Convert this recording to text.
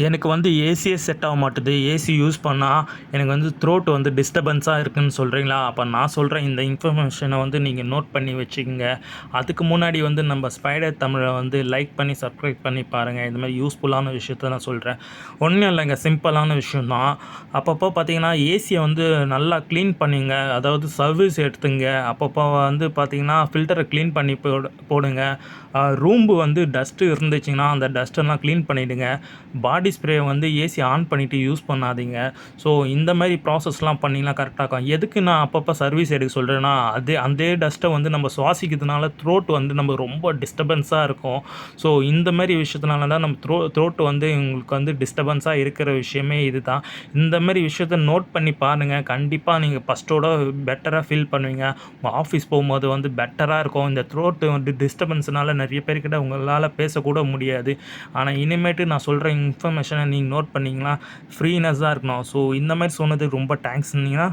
எனக்கு வந்து ஏசியே செட் ஆக மாட்டுது. ஏசி யூஸ் பண்ணா எனக்கு வந்து த்ரோட் வந்து டிஸ்டர்பன்ஸா இருக்குன்னு சொல்கிறீங்களா? அப்ப நான் சொல்றேன் இந்த இன்ஃபர்மேஷன வந்து நீங்க நோட் பண்ணி வச்சுக்கங்க. அதுக்கு முன்னாடி வந்து நம்ம ஸ்பைடர் தமிழ வந்து லைக் பண்ணி, சப்ஸ்கிரைப் பண்ணி பாருங்க. இந்த மாரி யூஸ்ஃபுல்லான விஷயத்த நான் சொல்றேன். ஒண்ணும் இல்லைங்க, சிம்பிளான விஷயம் தான். அப்பப்போ பார்த்தீங்கன்னா, ஏசிய வந்து நல்லா கிளீன் பண்ணுங்க. அதாவது சர்வீஸ் எடுத்துங்க. அப்பப்போ வந்து பார்த்தீங்கன்னா, ஃபில்டர கிளீன் பண்ணி போடுங்க. ரூம்பு வந்து டஸ்ட்டு இருந்துச்சுன்னா, அந்த டஸ்ட்டெல்லாம் கிளீன் பண்ணிடுங்க. பாடி ஸ்ப்ரே வந்து ஏசி ஆன் பண்ணிவிட்டு யூஸ் பண்ணாதீங்க. ஸோ இந்த மாதிரி ப்ராசஸ்லாம் பண்ணிங்கன்னா கரெக்டாக இருக்கும். எதுக்கு நான் அப்பப்போ சர்வீஸ் எடுக்க சொல்கிறேன்னா, அதே டஸ்ட்டை வந்து நம்ம சுவாசிக்கிறதுனால த்ரோட் வந்து நம்ம ரொம்ப டிஸ்டர்பன்ஸாக இருக்கும். ஸோ இந்த மாதிரி விஷயத்தினால தான் நம்ம த்ரோட் வந்து உங்களுக்கு வந்து டிஸ்டர்பன்ஸாக இருக்கிற விஷயமே இதுதான். இந்த மாதிரி விஷயத்த நோட் பண்ணி பாருங்கள். கண்டிப்பாக நீங்கள் ஃபஸ்ட்டோட பெட்டராக ஃபீல் பண்ணுவீங்க. உங்கள் ஆஃபீஸ் போகும்போது வந்து பெட்டராக இருக்கும். இந்த த்ரோட் வந்து டிஸ்டர்பன்ஸ்னால நிறைய பேர்கிட்ட உங்களால் பேசக்கூட முடியாது. ஆனால் இனிமேட்டு நான் சொல்கிற இன்ஃபர்மேஷனை நீங்கள் நோட் பண்ணிங்கன்னா ஃப்ரீனஸ்ஸாக இருக்கணும். ஸோ இந்த மாதிரி சொன்னதுக்கு ரொம்ப தேங்க்ஸ்னீங்கன்னா